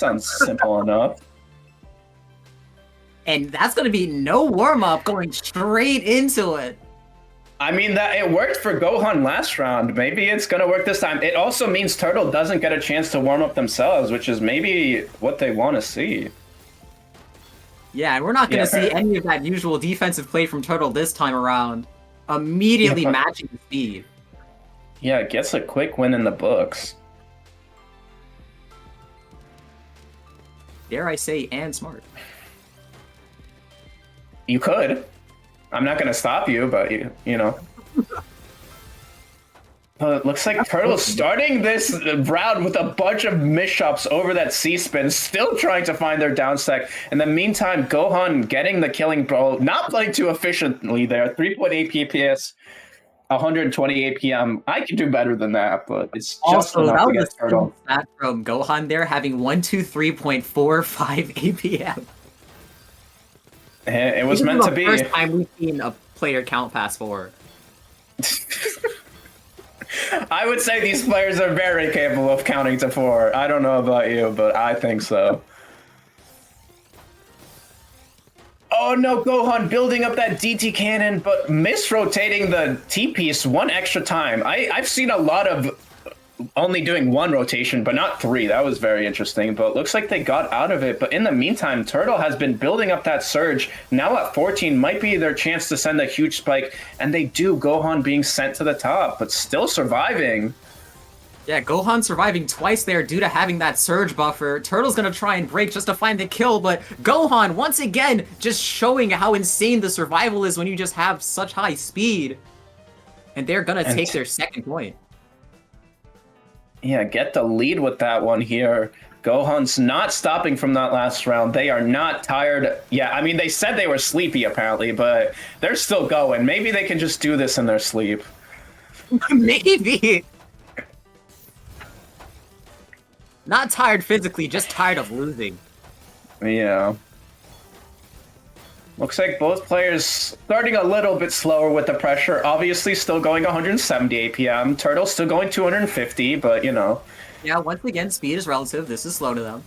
Sounds simple enough. And that's going to be no warm-up, going straight into it. I mean, that it worked for Gohan last round. Maybe it's going to work this time. It also means Turtle doesn't get a chance to warm up themselves, which is maybe what they want to see. Yeah, and we're not going to see any of that usual defensive play from Turtle this time around. Immediately matching the speed. Yeah, it gets a quick win in the books. Dare I say, and smart. You could. I'm not going to stop you, but you know. But it looks like Turtle's starting this round with a bunch of misshops over that C-spin, still trying to find their down stack. In the meantime, Gohan getting the killing blow, not playing too efficiently there. 3.8 PPS, 120 APM. I can do better than that, but it's just also, enough that to was get Turtle. A stat from Gohan there, having 123.45 APM. It was meant to be. This is the first time we've seen a player count past 4. I would say these players are very capable of counting to 4. I don't know about you, but I think so. Oh no, Gohan building up that DT cannon, but misrotating the T-piece one extra time. I've seen a lot of only doing 1 rotation, but not 3. That was very interesting, but looks like they got out of it. But in the meantime, Turtle has been building up that surge. Now at 14 might be their chance to send a huge spike, and they do. Gohan being sent to the top, but still surviving. Yeah, Gohan surviving twice there due to having that surge buffer. Turtle's gonna try and break just to find the kill, but Gohan, once again, just showing how insane the survival is when you just have such high speed. And they're gonna take their second point. Yeah, get the lead with that one here. Gohan's not stopping from that last round. They are not tired. Yeah, I mean, they said they were sleepy, apparently, but they're still going. Maybe they can just do this in their sleep. Maybe. Not tired physically, just tired of losing. Yeah. Looks like both players starting a little bit slower with the pressure. Obviously still going 170 APM. Turtle still going 250, but you know. Yeah, once again, speed is relative. This is slow to them.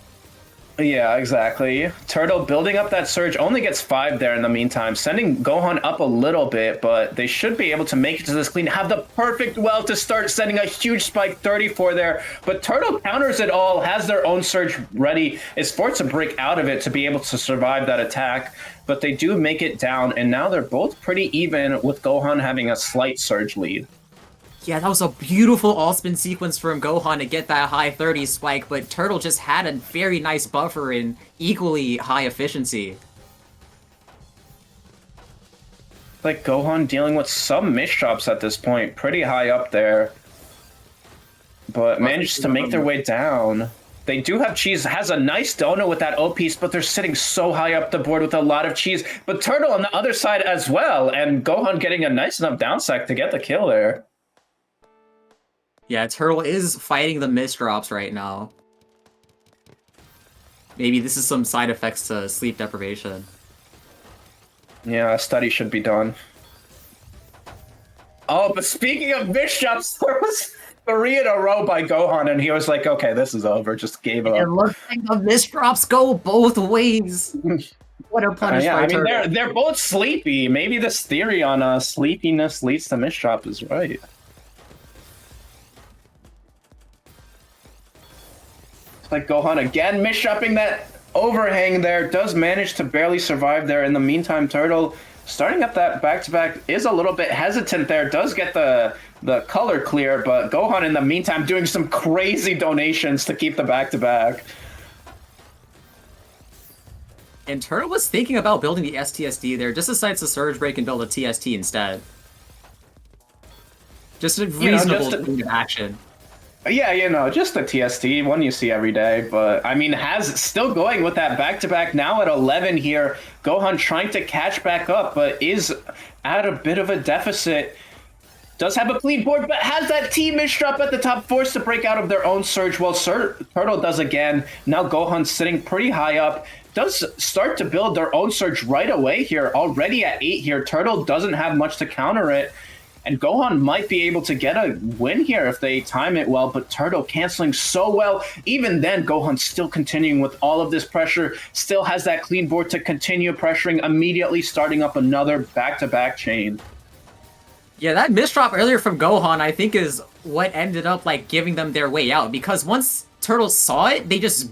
Yeah, exactly. Turtle building up that surge, only gets 5 there in the meantime, sending Gohan up a little bit, but they should be able to make it to this clean, have the perfect well to start sending a huge spike, 34 there, but Turtle counters it all, has their own surge ready, is forced to break out of it to be able to survive that attack, but they do make it down, and now they're both pretty even with Gohan having a slight surge lead. Yeah, that was a beautiful all-spin sequence from Gohan to get that high 30 spike, but Turtle just had a very nice buffer in equally high efficiency. Like Gohan dealing with some misshops at this point, pretty high up there, but managed to make their way down. They do have cheese, has a nice donut with that O-piece, but they're sitting so high up the board with a lot of cheese. But Turtle on the other side as well, and Gohan getting a nice enough downsack to get the kill there. Yeah, Turtle is fighting the missdrops right now. Maybe this is some side effects to sleep deprivation. Yeah, a study should be done. Oh, but speaking of misshops, there was 3 in a row by Gohan, and he was like, okay, this is over, just gave up. It looks like the missdrops go both ways. What a punish yeah, by I mean, Turtle. they're both sleepy. Maybe this theory on sleepiness leads to missdrop is right. Like Gohan again misshopping that overhang there, does manage to barely survive there. In the meantime, Turtle starting up that back-to-back is a little bit hesitant there, does get the color clear, but Gohan in the meantime doing some crazy donations to keep the back-to-back. And Turtle was thinking about building the STSD there, just decides to surge break and build a TST instead. Just a reasonable action. Yeah, you know, just a TST, one you see every day, but I mean, has still going with that back-to-back now at 11 here. Gohan trying to catch back up, but is at a bit of a deficit. Does have a clean board, but has that T misdrop at the top, forced to break out of their own surge. Well, Turtle does again. Now Gohan sitting pretty high up. Does start to build their own surge right away here. Already at 8 here. Turtle doesn't have much to counter it. And Gohan might be able to get a win here if they time it well, but Turtle canceling so well. Even then, Gohan still continuing with all of this pressure, still has that clean board to continue pressuring, immediately starting up another back-to-back chain. Yeah, that misdrop earlier from Gohan, I think, is what ended up, like, giving them their way out. Because once Turtle saw it, they just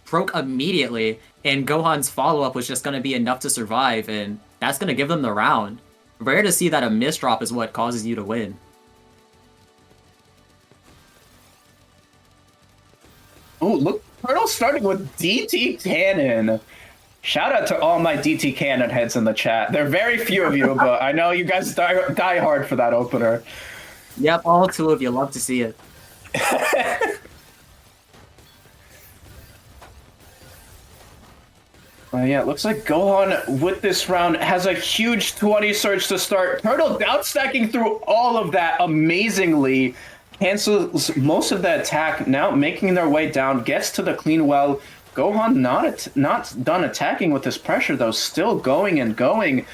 broke immediately, and Gohan's follow-up was just going to be enough to survive, and that's going to give them the round. Rare to see that a misdrop is what causes you to win. Oh, look, Turtle starting with DT Cannon. Shout out to all my DT Cannon heads in the chat. There are very few of you, but I know you guys die hard for that opener. Yep, all 2 of you. Love to see it. Yeah, it looks like Gohan with this round has a huge 20 surge to start. Turtle down stacking through all of that amazingly. Cancels most of the attack, now making their way down, gets to the clean well. Gohan not done attacking with this pressure, though, still going and going.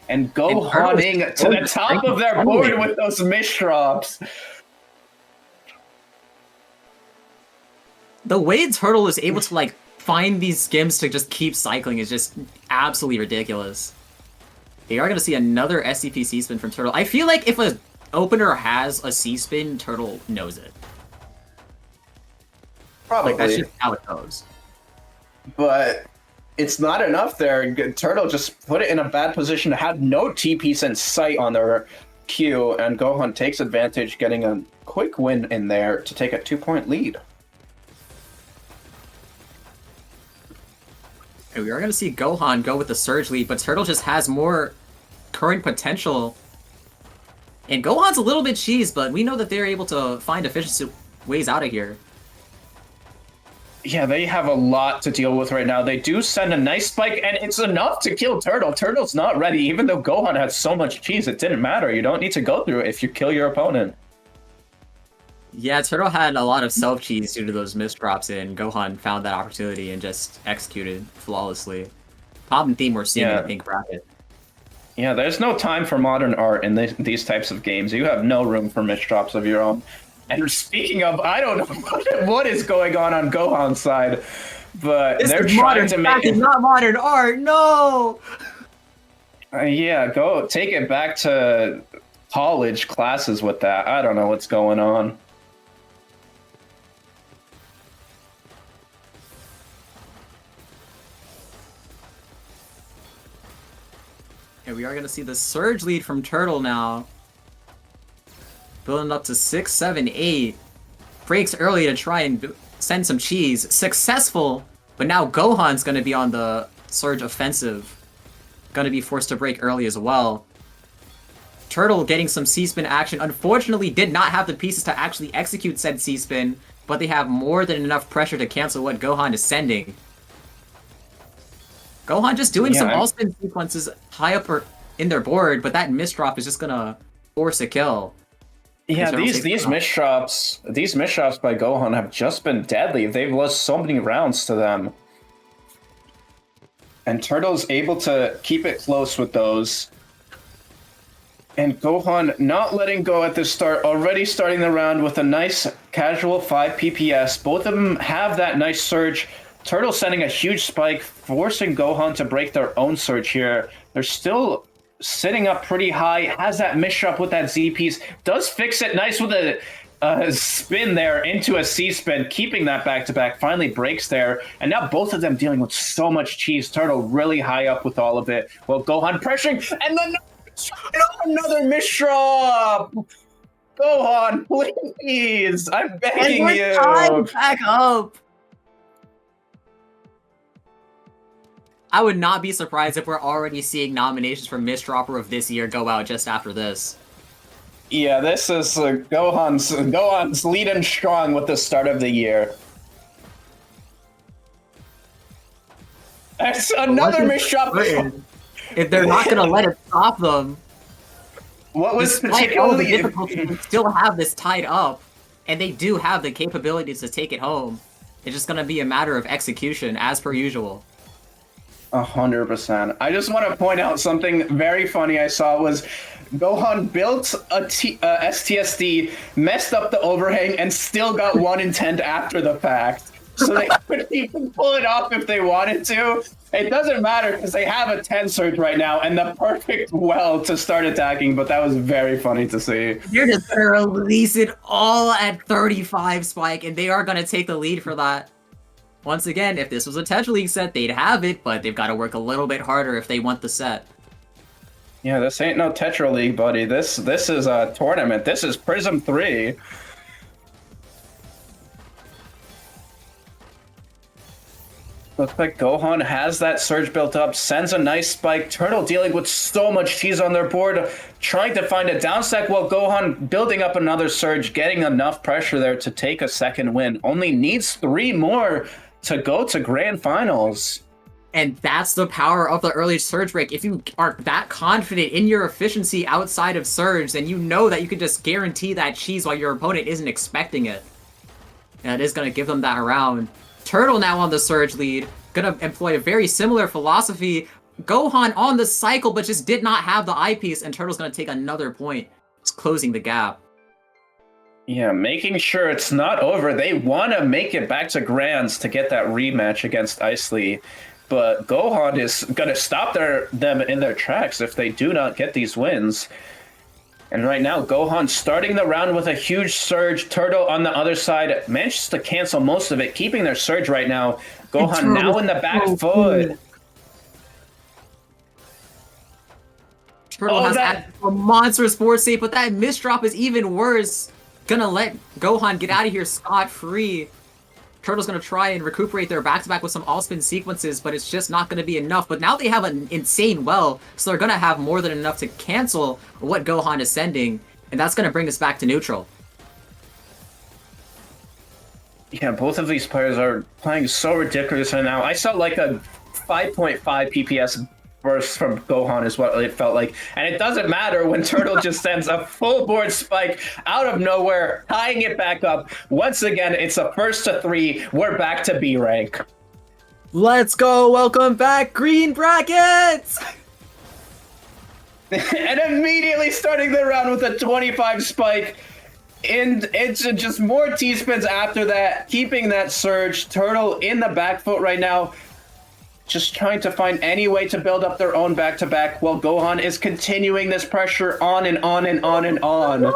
And Gohaning to the top of their board with those misdrops. The way Turtle is able to, like, find these skims to just keep cycling is just absolutely ridiculous. We are going to see another SCP C-Spin from Turtle. I feel like if an opener has a C-Spin, Turtle knows it. Probably. Like, that's just how it goes. But it's not enough there. Turtle just put it in a bad position to have no TPs in sight on their Q, and Gohan takes advantage, getting a quick win in there to take a 2-point lead. And we are going to see Gohan go with the surge lead, but Turtle just has more current potential. And Gohan's a little bit cheesed, but we know that they're able to find efficiency ways out of here. Yeah, they have a lot to deal with right now. They do send a nice spike, and it's enough to kill Turtle. Turtle's not ready. Even though Gohan had so much cheese, it didn't matter. You don't need to go through it if you kill your opponent. Yeah, Turtle had a lot of self-cheese due to those misdrops, and Gohan found that opportunity and just executed flawlessly. Common theme we're seeing in the pink bracket. Yeah, there's no time for modern art in these types of games. You have no room for misdrops of your own. And speaking of, I don't know what is going on Gohan's side, but they're trying to make it not modern art. No. Yeah, go take it back to college classes with that. I don't know what's going on. And we are going to see the surge lead from Turtle now. Building up to 6, 7, 8. Breaks early to try and send some cheese. Successful, but now Gohan's going to be on the surge offensive. Going to be forced to break early as well. Turtle getting some C-Spin action. Unfortunately, did not have the pieces to actually execute said C-Spin, but they have more than enough pressure to cancel what Gohan is sending. Gohan just doing some all-spin sequences high up in their board, but that misdrop is just gonna force a kill. Yeah, these misdrops by Gohan have just been deadly. They've lost so many rounds to them. And Turtle's able to keep it close with those. And Gohan not letting go at the start, already starting the round with a nice casual 5 PPS. Both of them have that nice surge. Turtle sending a huge spike, forcing Gohan to break their own surge here. They're still sitting up pretty high, has that misdrop with that Z piece, does fix it nice with a spin there into a C-spin, keeping that back-to-back, finally breaks there. And now both of them dealing with so much cheese. Turtle really high up with all of it. Well, Gohan pressuring, and then another misdrop! Gohan, please! I'm begging you! Back up! I would not be surprised if we're already seeing nominations for Misdropper of this year go out just after this. Yeah, this is Gohan's leading strong with the start of the year. That's another misdrop. If they're not going to let it stop them, what was despite all the difficulty, they still have this tied up, and they do have the capabilities to take it home. It's just going to be a matter of execution, as per usual. 100%. I just want to point out something very funny I saw was Gohan built a STSD, messed up the overhang, and still got 1 in 10 after the fact. So they couldn't even pull it off if they wanted to. It doesn't matter because they have a 10 surge right now and the perfect well to start attacking, but that was very funny to see. They're just gonna release it all at 35 spike, and they are gonna take the lead for that. Once again, if this was a Tetra League set, they'd have it, but they've got to work a little bit harder if they want the set. Yeah, this ain't no Tetra League, buddy. This is a tournament. This is Prism 3. Looks like Gohan has that surge built up, sends a nice spike. Turtle dealing with so much cheese on their board, trying to find a down stack while Gohan building up another surge, getting enough pressure there to take a second win. Only needs 3 more to go to grand finals. And that's the power of the early surge break. If you are that confident in your efficiency outside of surge, then you know that you can just guarantee that cheese while your opponent isn't expecting it. And it is going to give them that round. Turtle now on the surge lead, gonna employ a very similar philosophy. Gohan on the cycle, but just did not have the eyepiece, and Turtle's gonna take another point. It's closing the gap. Yeah, making sure it's not over. They want to make it back to grands to get that rematch against Ice Lee. But Gohan is gonna stop them in their tracks if they do not get these wins. And right now, Gohan starting the round with a huge surge. Turtle on the other side manages to cancel most of it, keeping their surge right now. Gohan now in the back foot. Turtle has had a monstrous board save, but that misdrop is even worse. Gonna let Gohan get out of here scot-free. Turtle's gonna try and recuperate their back-to-back with some all-spin sequences, but it's just not gonna be enough. But now they have an insane well, so they're gonna have more than enough to cancel what Gohan is sending, and that's gonna bring us back to neutral. Yeah, both of these players are playing so ridiculous right now. I saw like a 5.5 PPS burst from Gohan is what it felt like. And it doesn't matter when Turtle just sends a full board spike out of nowhere, tying it back up. Once again, it's a first to 3. We're back to B rank. Let's go! Welcome back, Green Brackets! And immediately starting the round with a 25 spike. And it's just more T-spins after that, keeping that surge. Turtle in the back foot right now, just trying to find any way to build up their own back-to-back while Gohan is continuing this pressure on and on and on and on.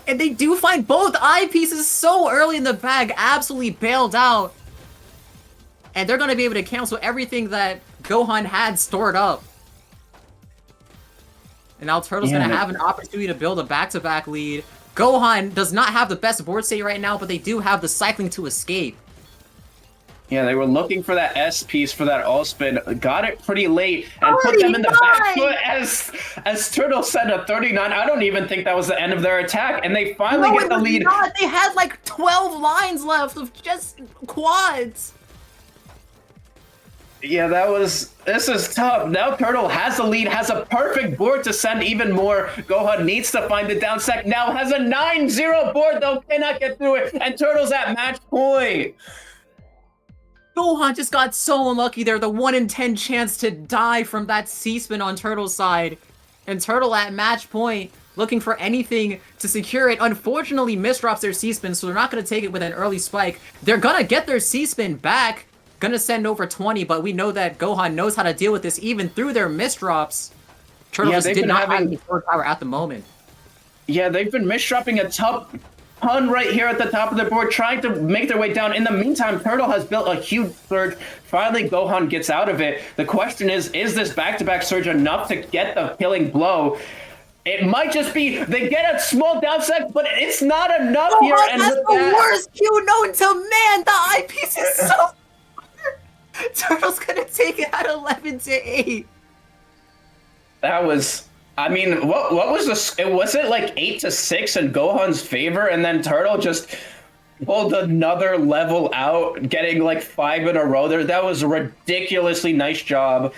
And they do find both eyepieces so early in the bag, absolutely bailed out. And they're going to be able to cancel everything that Gohan had stored up. And now Turtle's going to have an opportunity to build a back-to-back lead. Gohan does not have the best board state right now, but they do have the cycling to escape. Yeah, they were looking for that S piece for that all spin. Got it pretty late and put them in the back foot as Turtle sent a 39. I don't even think that was the end of their attack, and they finally get the lead. Not. They had like 12 lines left of just quads. Yeah, this is tough. Now Turtle has the lead, has a perfect board to send even more. Gohan needs to find the down stack. Now has a 9-0 board, though, cannot get through it, and Turtle's at match point. Gohan just got so unlucky there. The 1 in 10 chance to die from that C-spin on Turtle's side. And Turtle at match point, looking for anything to secure it. Unfortunately, misdrops their C-spin, so they're not going to take it with an early spike. They're going to get their C-spin back. Going to send over 20, but we know that Gohan knows how to deal with this even through their misdrops. Turtle just did not have any sword power at the moment. Yeah, they've been misdropping a ton right here at the top of the board, trying to make their way down. In the meantime, Turtle has built a huge surge. Finally, Gohan gets out of it. The question is this back-to-back surge enough to get the killing blow? It might just be they get a small downside, but it's not enough here. And that's the worst Q known to man. The eyepiece is so... Turtle's gonna take it at 11-8. That was... I mean, what was this? Was it like 8-6 in Gohan's favor, and then Turtle just pulled another level out, getting like 5 in a row there? That was a ridiculously nice job.